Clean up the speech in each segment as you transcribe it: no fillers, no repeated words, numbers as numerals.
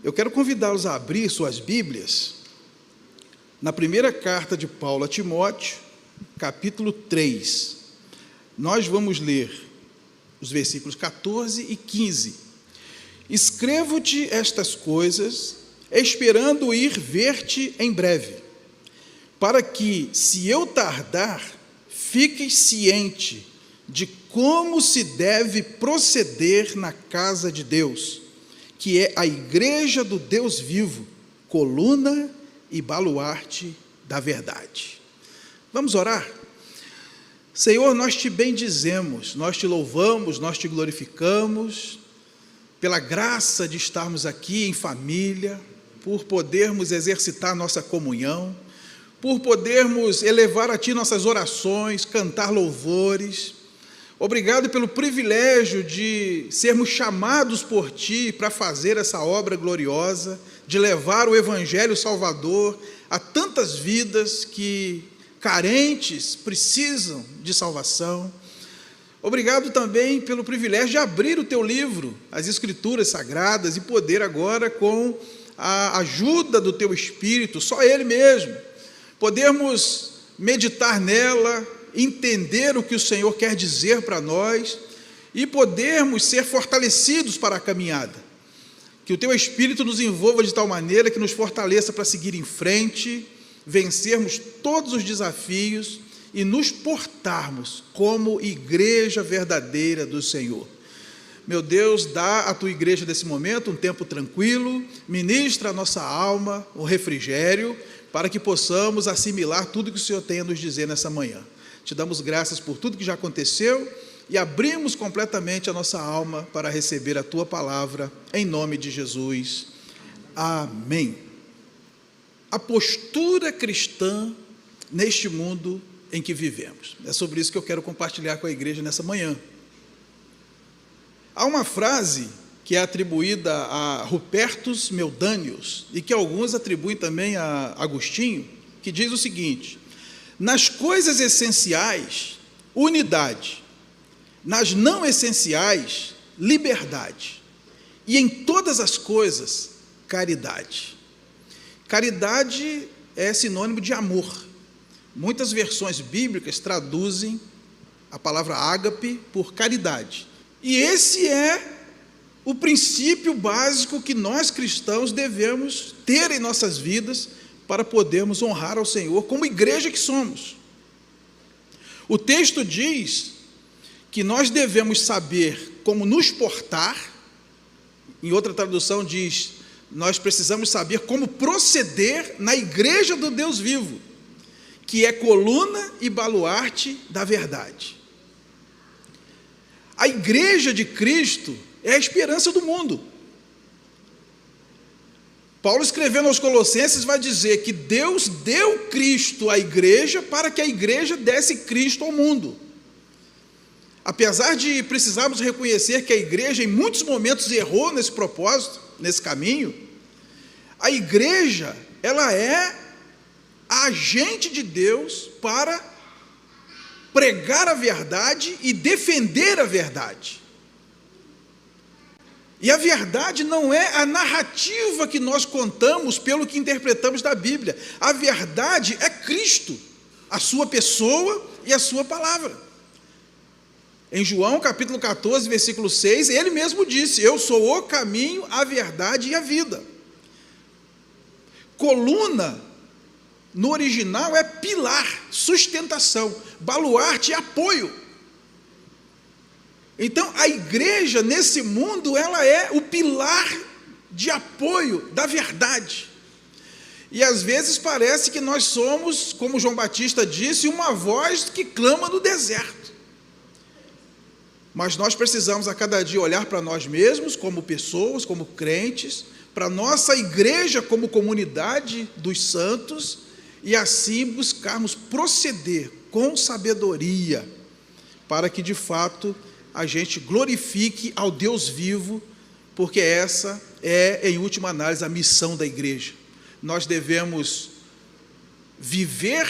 Eu quero convidá-los a abrir suas Bíblias na primeira carta de Paulo a Timóteo, capítulo 3. Nós vamos ler os versículos 14 e 15. Escrevo-te estas coisas, esperando ir ver-te em breve, para que, se eu tardar, fiques ciente de como se deve proceder na casa de Deus, que é a igreja do Deus vivo, coluna e baluarte da verdade. Vamos orar? Senhor, nós te bendizemos, nós te louvamos, nós te glorificamos, pela graça de estarmos aqui em família, por podermos exercitar nossa comunhão, por podermos elevar a Ti nossas orações, cantar louvores. Obrigado pelo privilégio de sermos chamados por Ti para fazer essa obra gloriosa, de levar o Evangelho Salvador a tantas vidas que, carentes, precisam de salvação. Obrigado também pelo privilégio de abrir o Teu livro, as Escrituras Sagradas, e poder agora, com a ajuda do Teu Espírito, só Ele mesmo, podermos meditar nela, entender o que o Senhor quer dizer para nós e podermos ser fortalecidos para a caminhada. Que o Teu Espírito nos envolva de tal maneira que nos fortaleça para seguir em frente, vencermos todos os desafios e nos portarmos como igreja verdadeira do Senhor. Meu Deus, dá à Tua igreja nesse momento um tempo tranquilo, ministra a nossa alma um refrigério, para que possamos assimilar tudo que o Senhor tem a nos dizer nessa manhã. Te damos graças por tudo que já aconteceu e abrimos completamente a nossa alma para receber a Tua palavra, em nome de Jesus. Amém. A postura cristã neste mundo em que vivemos. É sobre isso que eu quero compartilhar com a igreja nessa manhã. Há uma frase que é atribuída a Rupertus Meldanius e que alguns atribuem também a Agostinho, que diz o seguinte: nas coisas essenciais, unidade; nas não essenciais, liberdade; e em todas as coisas, caridade. Caridade é sinônimo de amor. Muitas versões bíblicas traduzem a palavra ágape por caridade. E esse é o princípio básico que nós cristãos devemos ter em nossas vidas para podermos honrar ao Senhor como igreja que somos. O texto diz que nós devemos saber como nos portar. Em outra tradução diz, nós precisamos saber como proceder na igreja do Deus vivo, que é coluna e baluarte da verdade. A igreja de Cristo é a esperança do mundo. Paulo, escrevendo aos Colossenses, vai dizer que Deus deu Cristo à igreja para que a igreja desse Cristo ao mundo. Apesar de precisarmos reconhecer que a igreja em muitos momentos errou nesse propósito, nesse caminho, a igreja, ela é a agente de Deus para pregar a verdade e defender a verdade. E a verdade não é a narrativa que nós contamos pelo que interpretamos da Bíblia. A verdade é Cristo, a sua pessoa e a sua palavra. Em João capítulo 14, versículo 6, ele mesmo disse: eu sou o caminho, a verdade e a vida. Coluna, no original, é pilar, sustentação. Baluarte é apoio. Então, a igreja, nesse mundo, ela é o pilar de apoio da verdade. E, às vezes, parece que nós somos, como João Batista disse, uma voz que clama no deserto. Mas nós precisamos, a cada dia, olhar para nós mesmos, como pessoas, como crentes, para a nossa igreja como comunidade dos santos, e assim buscarmos proceder com sabedoria, para que, de fato, a gente glorifique ao Deus vivo, porque essa é, em última análise, a missão da igreja. Nós devemos viver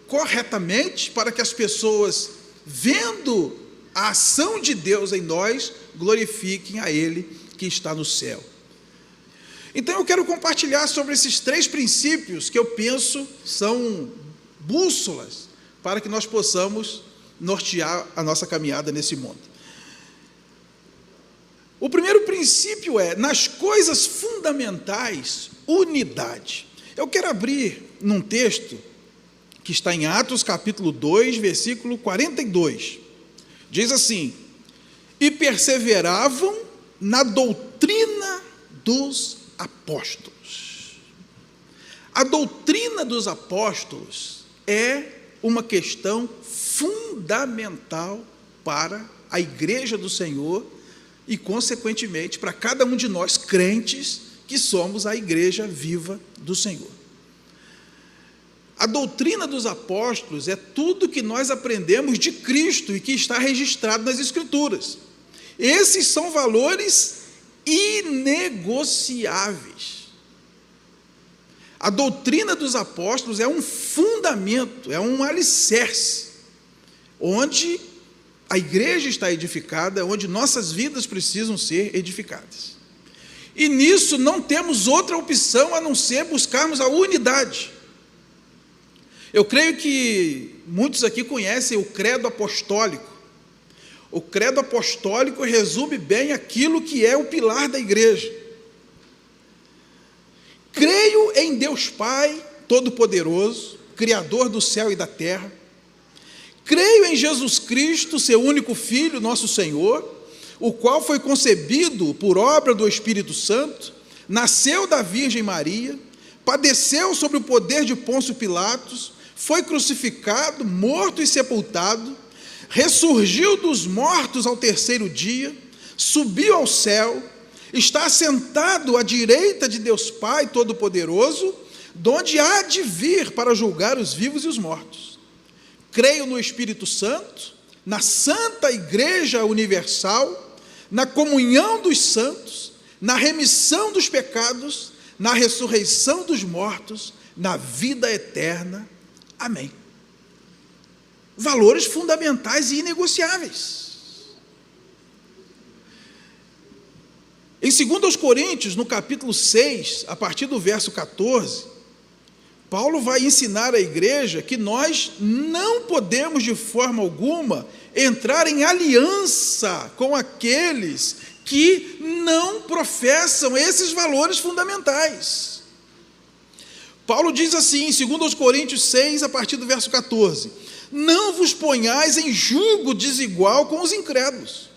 corretamente para que as pessoas, vendo a ação de Deus em nós, glorifiquem a Ele que está no céu. Então eu quero compartilhar sobre esses 3 princípios que eu penso são bússolas para que nós possamos nortear a nossa caminhada nesse mundo. O primeiro princípio é, nas coisas fundamentais, unidade. Eu quero abrir num texto que está em Atos capítulo 2, versículo 42. Diz assim: e perseveravam na doutrina dos apóstolos. A doutrina dos apóstolos é uma questão fundamental para a igreja do Senhor e, consequentemente, para cada um de nós crentes que somos a igreja viva do Senhor. A doutrina dos apóstolos é tudo que nós aprendemos de Cristo e que está registrado nas Escrituras. Esses são valores inegociáveis. A doutrina dos apóstolos é um fundamento, é um alicerce, onde a igreja está edificada, onde nossas vidas precisam ser edificadas. E nisso não temos outra opção a não ser buscarmos a unidade. Eu creio que muitos aqui conhecem o credo apostólico. O credo apostólico resume bem aquilo que é o pilar da igreja. Creio em Deus Pai Todo-Poderoso, Criador do céu e da terra. Creio em Jesus Cristo, seu único Filho, nosso Senhor, o qual foi concebido por obra do Espírito Santo, nasceu da Virgem Maria, padeceu sob o poder de Pôncio Pilatos, foi crucificado, morto e sepultado, ressurgiu dos mortos ao 3º dia, subiu ao céu, está assentado à direita de Deus Pai Todo-Poderoso, donde há de vir para julgar os vivos e os mortos. Creio no Espírito Santo, na Santa Igreja Universal, na comunhão dos santos, na remissão dos pecados, na ressurreição dos mortos, na vida eterna. Amém. Valores fundamentais e inegociáveis. Em 2 Coríntios, no capítulo 6, a partir do verso 14, Paulo vai ensinar à igreja que nós não podemos de forma alguma entrar em aliança com aqueles que não professam esses valores fundamentais. Paulo diz assim, em 2 Coríntios 6, a partir do verso 14: não vos ponhais em julgo desigual com os incrédulos,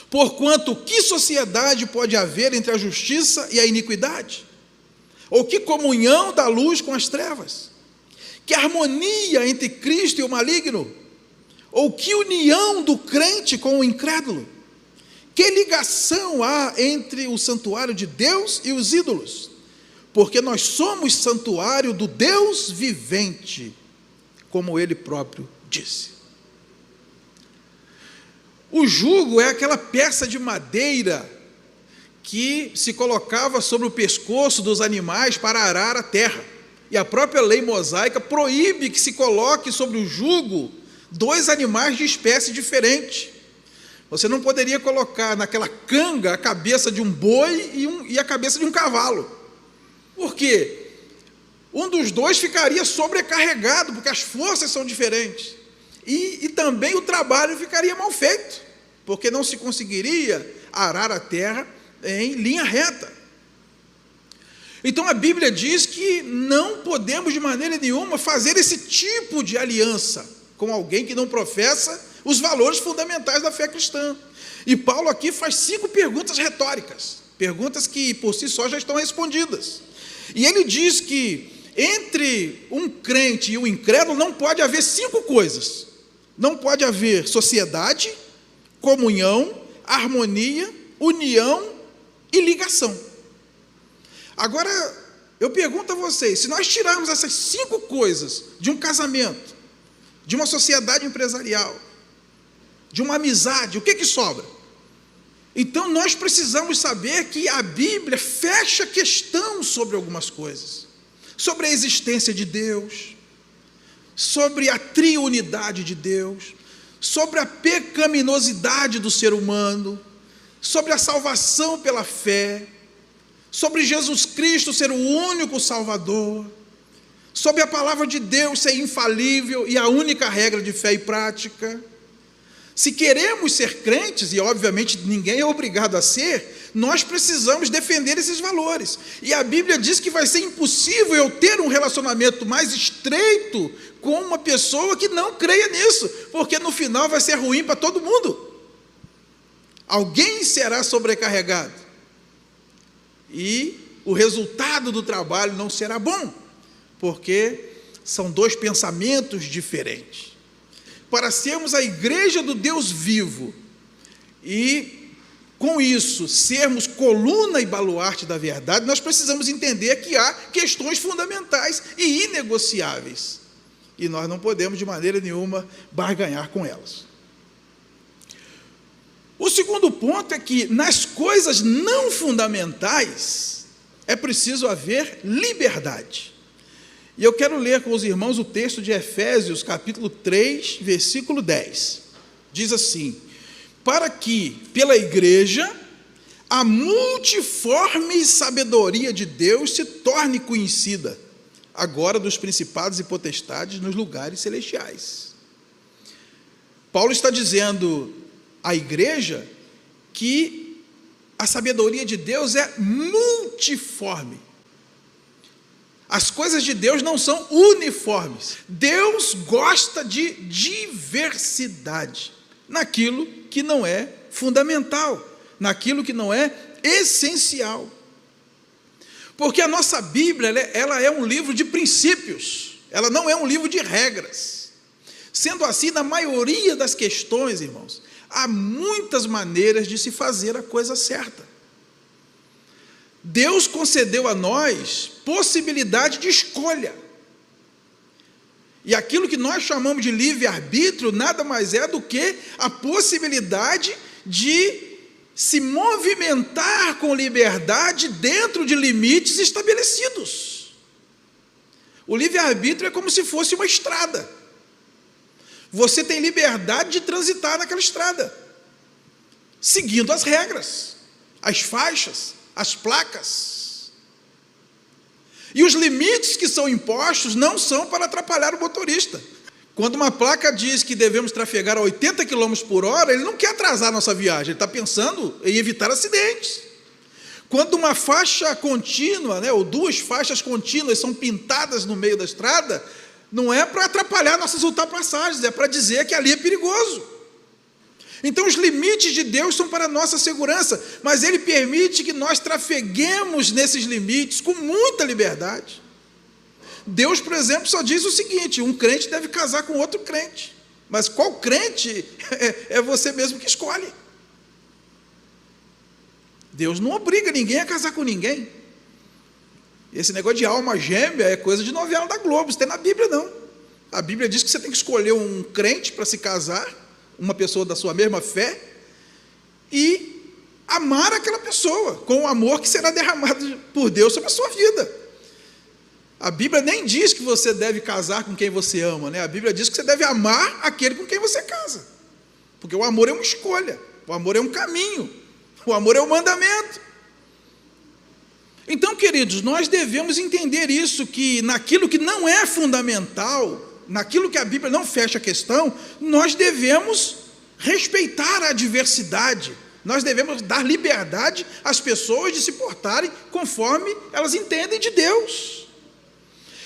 porquanto que sociedade pode haver entre a justiça e a iniquidade? Ou que comunhão da luz com as trevas? Que harmonia entre Cristo e o maligno? Ou que união do crente com o incrédulo? Que ligação há entre o santuário de Deus e os ídolos? Porque nós somos santuário do Deus vivente, como ele próprio disse. O jugo é aquela peça de madeira que se colocava sobre o pescoço dos animais para arar a terra. E a própria lei mosaica proíbe que se coloque sobre o jugo 2 animais de espécie diferente. Você não poderia colocar naquela canga a cabeça de um boi e a cabeça de um cavalo. Por quê? Um dos 2 ficaria sobrecarregado, porque as forças são diferentes. E também o trabalho ficaria mal feito, porque não se conseguiria arar a terra em linha reta. Então a Bíblia diz que não podemos de maneira nenhuma fazer esse tipo de aliança com alguém que não professa os valores fundamentais da fé cristã. E Paulo aqui faz 5 perguntas retóricas, perguntas que por si só já estão respondidas. E ele diz que entre um crente e um incrédulo não pode haver 5 coisas. Não pode haver sociedade, comunhão, harmonia, união e ligação. Agora, eu pergunto a vocês, se nós tirarmos essas 5 coisas de um casamento, de uma sociedade empresarial, de uma amizade, o que sobra? Então, nós precisamos saber que a Bíblia fecha questão sobre algumas coisas. Sobre a existência de Deus, sobre a triunidade de Deus, sobre a pecaminosidade do ser humano, sobre a salvação pela fé, sobre Jesus Cristo ser o único Salvador, sobre a palavra de Deus ser infalível e a única regra de fé e prática. Se queremos ser crentes, e obviamente ninguém é obrigado a ser, nós precisamos defender esses valores. E a Bíblia diz que vai ser impossível eu ter um relacionamento mais estreito com uma pessoa que não creia nisso, porque no final vai ser ruim para todo mundo. Alguém será sobrecarregado. E o resultado do trabalho não será bom, porque são dois pensamentos diferentes. Para sermos a igreja do Deus vivo e, com isso, sermos coluna e baluarte da verdade, nós precisamos entender que há questões fundamentais e inegociáveis, e nós não podemos, de maneira nenhuma, barganhar com elas. O segundo ponto é que, nas coisas não fundamentais, é preciso haver liberdade. E eu quero ler com os irmãos o texto de Efésios, capítulo 3, versículo 10. Diz assim: para que, pela igreja, a multiforme sabedoria de Deus se torne conhecida, agora dos principados e potestades nos lugares celestiais. Paulo está dizendo à igreja que a sabedoria de Deus é multiforme. As coisas de Deus não são uniformes. Deus gosta de diversidade naquilo que não é fundamental, naquilo que não é essencial. Porque a nossa Bíblia, ela é um livro de princípios, ela não é um livro de regras. Sendo assim, na maioria das questões, irmãos, há muitas maneiras de se fazer a coisa certa. Deus concedeu a nós possibilidade de escolha. E aquilo que nós chamamos de livre-arbítrio nada mais é do que a possibilidade de se movimentar com liberdade dentro de limites estabelecidos. O livre-arbítrio é como se fosse uma estrada. Você tem liberdade de transitar naquela estrada, seguindo as regras, as faixas, as placas. E os limites que são impostos não são para atrapalhar o motorista. Quando uma placa diz que devemos trafegar a 80 km por hora, ele não quer atrasar a nossa viagem, ele está pensando em evitar acidentes. Quando uma faixa contínua, ou duas faixas contínuas são pintadas no meio da estrada, não é para atrapalhar nossas ultrapassagens, é para dizer que ali é perigoso. Então, os limites de Deus são para a nossa segurança, mas Ele permite que nós trafeguemos nesses limites com muita liberdade. Deus, por exemplo, só diz o seguinte: um crente deve casar com outro crente, mas qual crente é você mesmo que escolhe. Deus não obriga ninguém a casar com ninguém. Esse negócio de alma gêmea é coisa de novela da Globo, isso tem na Bíblia não. A Bíblia diz que você tem que escolher um crente para se casar, uma pessoa da sua mesma fé, e amar aquela pessoa, com o amor que será derramado por Deus sobre a sua vida. A Bíblia nem diz que você deve casar com quem você ama, A Bíblia diz que você deve amar aquele com quem você casa, porque o amor é uma escolha, o amor é um caminho, o amor é um mandamento. Então, queridos, nós devemos entender isso, que naquilo que não é fundamental, naquilo que a Bíblia não fecha a questão, nós devemos respeitar a diversidade, nós devemos dar liberdade às pessoas de se portarem conforme elas entendem de Deus.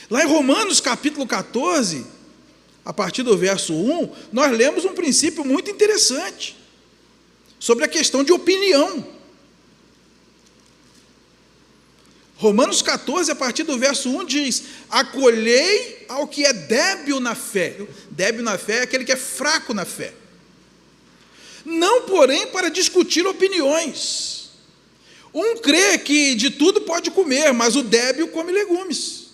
Lá em Romanos capítulo 14, a partir do verso 1, nós lemos um princípio muito interessante, sobre a questão de opinião. Romanos 14, a partir do verso 1, diz: acolhei ao que é débil na fé. Débil na fé é aquele que é fraco na fé. Não, porém, para discutir opiniões. Um crê que de tudo pode comer, mas o débil come legumes.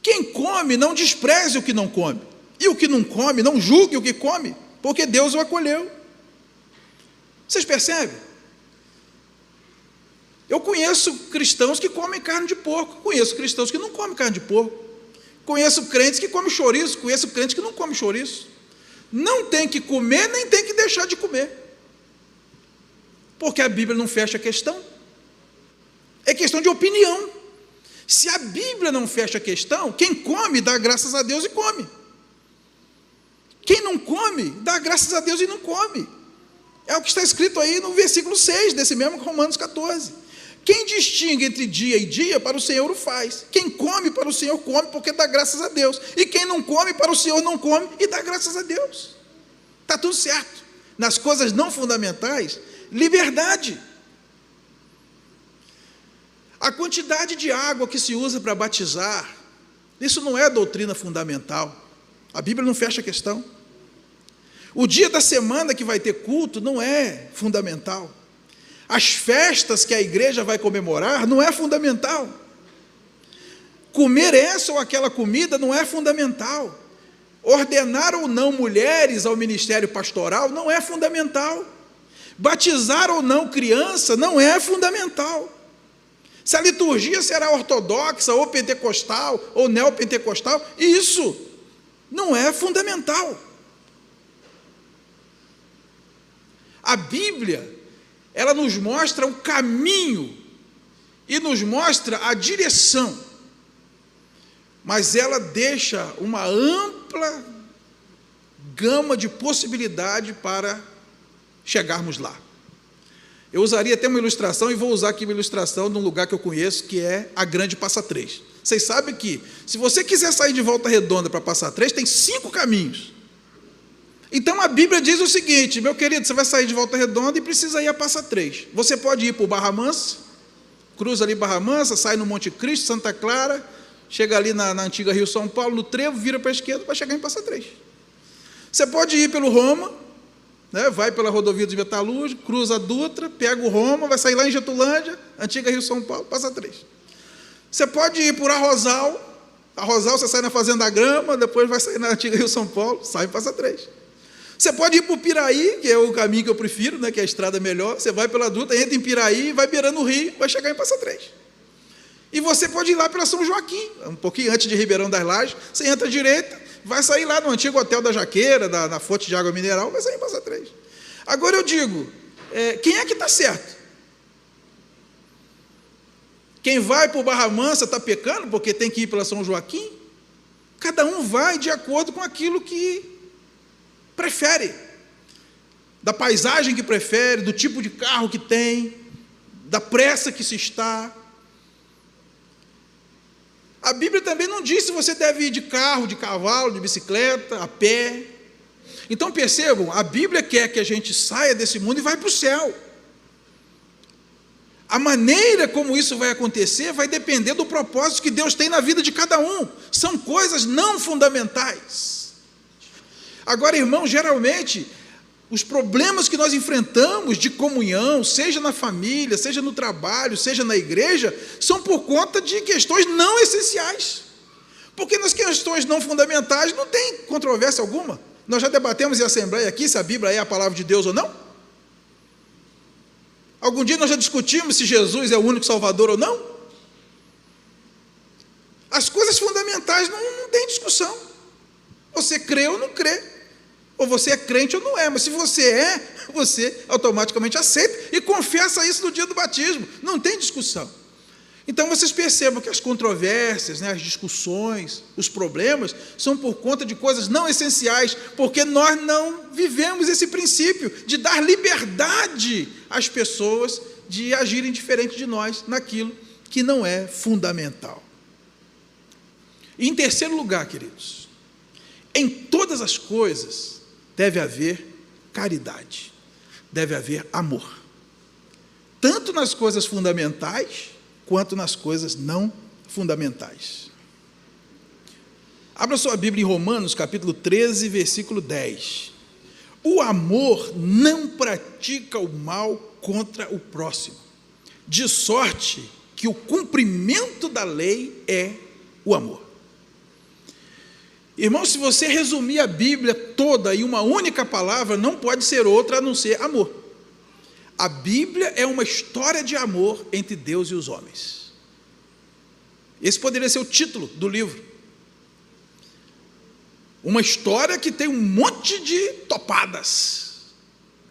Quem come, não despreze o que não come. E o que não come, não julgue o que come, porque Deus o acolheu. Vocês percebem? Eu conheço cristãos que comem carne de porco, conheço cristãos que não comem carne de porco, conheço crentes que comem chouriço, conheço crentes que não comem chouriço. não tem que comer, nem tem que deixar de comer, porque a Bíblia não fecha a questão, é questão de opinião. Se a Bíblia não fecha a questão, quem come, dá graças a Deus e come. Quem não come, dá graças a Deus e não come. É o que está escrito aí no versículo 6, desse mesmo Romanos 14. Quem distingue entre dia e dia, para o Senhor o faz. Quem come, para o Senhor come, porque dá graças a Deus. E quem não come, para o Senhor não come, e dá graças a Deus. Está tudo certo. Nas coisas não fundamentais, liberdade. A quantidade de água que se usa para batizar, isso não é doutrina fundamental. A Bíblia não fecha a questão. O dia da semana que vai ter culto não é fundamental. As festas que a igreja vai comemorar não é fundamental. Comer essa ou aquela comida não é fundamental. Ordenar ou não mulheres ao ministério pastoral não é fundamental. Batizar ou não criança não é fundamental. Se a liturgia será ortodoxa, ou pentecostal, ou neopentecostal, isso não é fundamental. A Bíblia, ela nos mostra o caminho e nos mostra a direção, mas ela deixa uma ampla gama de possibilidade para chegarmos lá. Eu usaria até uma ilustração, e vou usar aqui uma ilustração de um lugar que eu conheço, que é a Grande Passa Três. Vocês sabem que, se você quiser sair de Volta Redonda para Passa Três, tem 5 caminhos. Então a Bíblia diz o seguinte: meu querido, você vai sair de Volta Redonda e precisa ir a Passa Três. Você pode ir por Barra Mansa, cruza ali Barra Mansa, sai no Monte Cristo, Santa Clara, chega ali na antiga Rio São Paulo, no Trevo, vira para a esquerda para chegar em Passa Três. Você pode ir pelo Roma, vai pela rodovia dos Metalúrgicos, cruza a Dutra, pega o Roma, vai sair lá em Getulândia, antiga Rio São Paulo, Passa Três. Você pode ir por Arrozal você sai na Fazenda Grama, depois vai sair na antiga Rio São Paulo, sai em Passa Três. Você pode ir por Piraí, que é o caminho que eu prefiro, que é a estrada melhor, você vai pela Dutra, entra em Piraí, vai beirando o rio, vai chegar em Passa Três. E você pode ir lá pela São Joaquim, um pouquinho antes de Ribeirão das Lajes, você entra à direita, vai sair lá no antigo Hotel da Jaqueira, na fonte de água mineral, vai sair em Passa Três. Agora eu digo, quem é que está certo? Quem vai por Barra Mansa está pecando porque tem que ir pela São Joaquim? Cada um vai de acordo com aquilo que prefere, da paisagem que prefere, do tipo de carro que tem, da pressa que se está. A Bíblia também não diz se você deve ir de carro, de cavalo, de bicicleta, a pé. Então percebam, a Bíblia quer que a gente saia desse mundo e vá para o céu. A maneira como isso vai acontecer vai depender do propósito que Deus tem na vida de cada um. São coisas não fundamentais. Agora, irmão, geralmente, os problemas que nós enfrentamos de comunhão, seja na família, seja no trabalho, seja na igreja, são por conta de questões não essenciais. Porque nas questões não fundamentais não tem controvérsia alguma. Nós já debatemos em assembleia aqui se a Bíblia é a palavra de Deus ou não. Algum dia nós já discutimos se Jesus é o único Salvador ou não. As coisas fundamentais não tem discussão. Você crê ou não crê. Ou você é crente ou não é. Mas se você automaticamente aceita e confessa isso no dia do batismo. Não tem discussão. Então vocês percebam que as controvérsias, as discussões, os problemas, são por conta de coisas não essenciais, porque nós não vivemos esse princípio de dar liberdade às pessoas de agirem diferente de nós naquilo que não é fundamental. E em terceiro lugar, queridos, em todas as coisas deve haver caridade, deve haver amor, tanto nas coisas fundamentais quanto nas coisas não fundamentais. Abra sua Bíblia em Romanos, capítulo 13, versículo 10. O amor não pratica o mal contra o próximo, de sorte que o cumprimento da lei é o amor. Irmão, se você resumir a Bíblia toda em uma única palavra, não pode ser outra a não ser amor. A Bíblia é uma história de amor entre Deus e os homens. Esse poderia ser o título do livro. Uma história que tem um monte de topadas,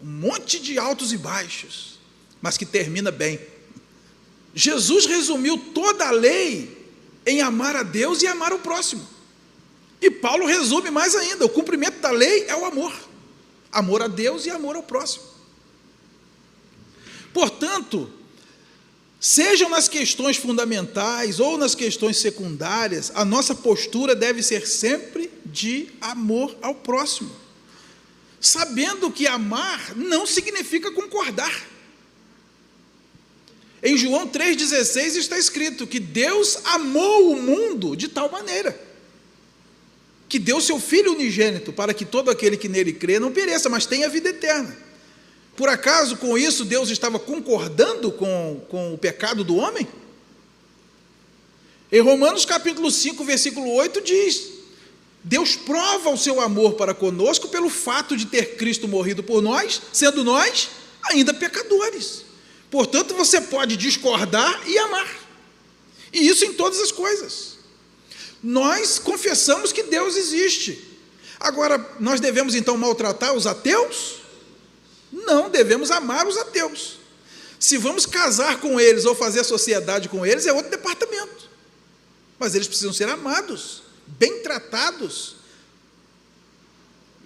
um monte de altos e baixos, mas que termina bem. Jesus resumiu toda a lei em amar a Deus e amar o próximo. E Paulo resume mais ainda: o cumprimento da lei é o amor. Amor a Deus e amor ao próximo. Portanto, sejam nas questões fundamentais ou nas questões secundárias, a nossa postura deve ser sempre de amor ao próximo, sabendo que amar não significa concordar. Em João 3,16 está escrito que Deus amou o mundo de tal maneira que deu seu Filho unigênito para que todo aquele que nele crê não pereça, mas tenha vida eterna. Por acaso, com isso, Deus estava concordando com o pecado do homem? Em Romanos capítulo 5, versículo 8 diz: Deus prova o seu amor para conosco pelo fato de ter Cristo morrido por nós, sendo nós ainda pecadores. Portanto, você pode discordar e amar, e isso em todas as coisas. Nós confessamos que Deus existe. Agora, nós devemos então maltratar os ateus? Não, devemos amar os ateus. Se vamos casar com eles ou fazer sociedade com eles, é outro departamento. Mas eles precisam ser amados, bem tratados,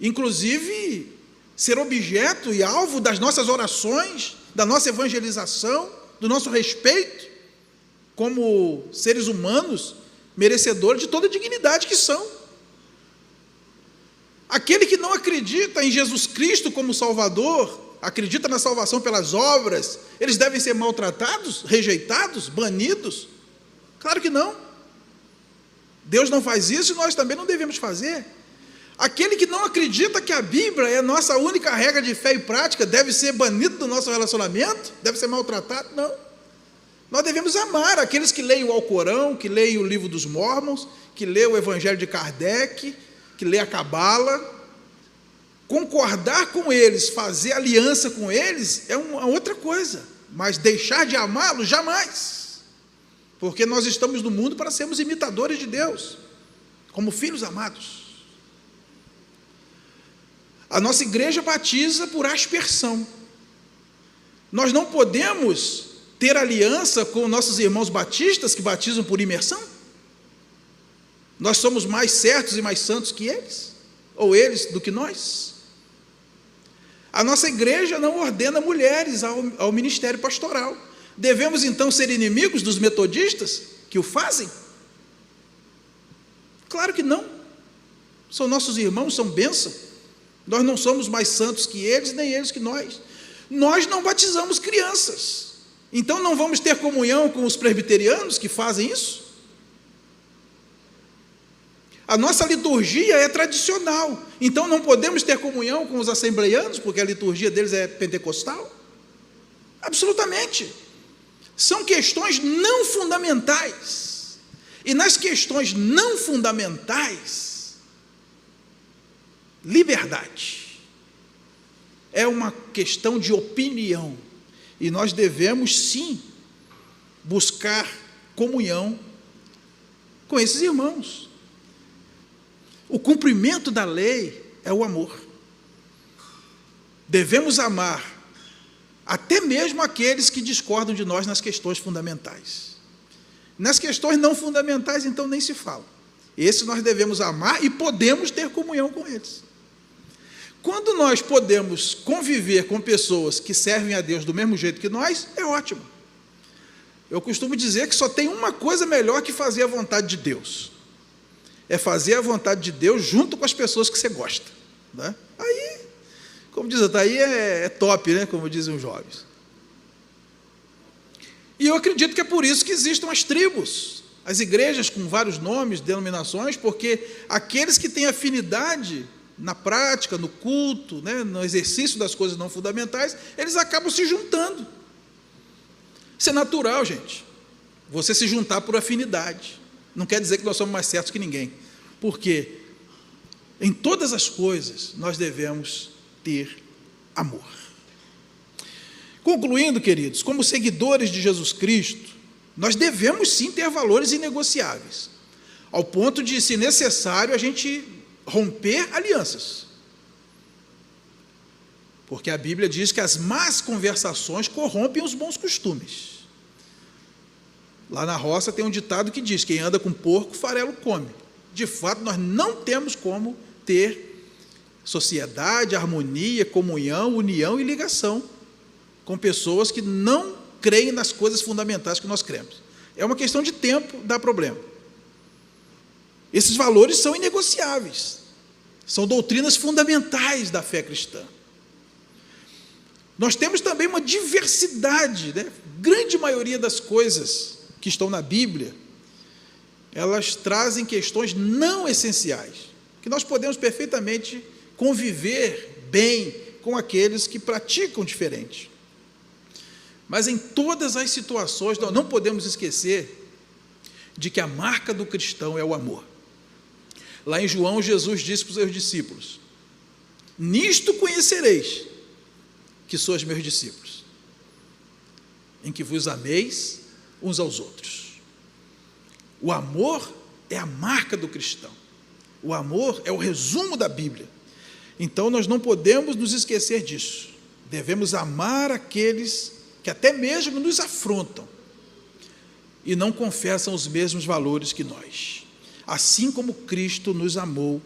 inclusive ser objeto e alvo das nossas orações, da nossa evangelização, do nosso respeito, como seres humanos, merecedores de toda a dignidade que são. Aquele que não acredita em Jesus Cristo como Salvador, acredita na salvação pelas obras, eles devem ser maltratados, rejeitados, banidos? Claro que não. Deus não faz isso e nós também não devemos fazer. Aquele que não acredita que a Bíblia é a nossa única regra de fé e prática deve ser banido do nosso relacionamento, deve ser maltratado? Não. Nós devemos amar aqueles que leem o Alcorão, que leem o livro dos Mórmons, que leem o Evangelho de Kardec, que leem a Cabala. Concordar com eles, fazer aliança com eles é uma outra coisa, mas deixar de amá-los, jamais, porque nós estamos no mundo para sermos imitadores de Deus, como filhos amados. A nossa igreja batiza por aspersão. Nós não podemos ter aliança com nossos irmãos batistas que batizam por imersão? Nós somos mais certos e mais santos que eles? Ou eles do que nós? A nossa igreja não ordena mulheres ao ministério pastoral. Devemos então ser inimigos dos metodistas que o fazem? Claro que não. São nossos irmãos, são bênção. Nós não somos mais santos que eles, nem eles que nós. Nós não batizamos crianças. Então não vamos ter comunhão com os presbiterianos que fazem isso? A nossa liturgia é tradicional, então não podemos ter comunhão com os assembleianos, porque a liturgia deles é pentecostal? Absolutamente. São questões não fundamentais. E nas questões não fundamentais, liberdade é uma questão de opinião. E nós devemos, sim, buscar comunhão com esses irmãos. O cumprimento da lei é o amor. Devemos amar até mesmo aqueles que discordam de nós nas questões fundamentais. Nas questões não fundamentais, então, nem se fala. Esse nós devemos amar e podemos ter comunhão com eles. Quando nós podemos conviver com pessoas que servem a Deus do mesmo jeito que nós, é ótimo. Eu costumo dizer que só tem uma coisa melhor que fazer a vontade de Deus. É fazer a vontade de Deus junto com as pessoas que você gosta, né? Aí, como diz, aí é top, né? Como dizem os jovens. E eu acredito que é por isso que existam as tribos, as igrejas com vários nomes, denominações, porque aqueles que têm afinidade na prática, no culto, né, no exercício das coisas não fundamentais, eles acabam se juntando. Isso é natural, gente. Você se juntar por afinidade. Não quer dizer que nós somos mais certos que ninguém. Porque em todas as coisas nós devemos ter amor. Concluindo, queridos, como seguidores de Jesus Cristo, nós devemos sim ter valores inegociáveis, ao ponto de, se necessário, a gente romper alianças. Porque a Bíblia diz que as más conversações corrompem os bons costumes. Lá na roça tem um ditado que diz: quem anda com porco, farelo come. De fato, nós não temos como ter sociedade, harmonia, comunhão, união e ligação com pessoas que não creem nas coisas fundamentais que nós cremos. É uma questão de tempo, dá problema. Esses valores são inegociáveis, são doutrinas fundamentais da fé cristã. Nós temos também uma diversidade, né? Grande maioria das coisas que estão na Bíblia, elas trazem questões não essenciais, que nós podemos perfeitamente conviver bem com aqueles que praticam diferente. Mas em todas as situações, nós não podemos esquecer de que a marca do cristão é o amor. Lá em João, Jesus disse para os seus discípulos: nisto conhecereis que sois meus discípulos, em que vos ameis uns aos outros. O amor é a marca do cristão. O amor é o resumo da Bíblia. Então nós não podemos nos esquecer disso. Devemos amar aqueles que até mesmo nos afrontam e não confessam os mesmos valores que nós, assim como Cristo nos amou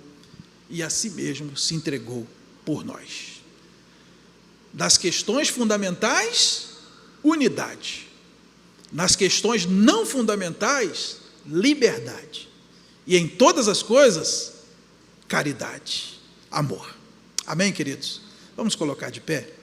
e a si mesmo se entregou por nós. Das questões fundamentais, unidade. Nas questões não fundamentais, liberdade. E em todas as coisas, caridade, amor. Amém, queridos? Vamos colocar de pé?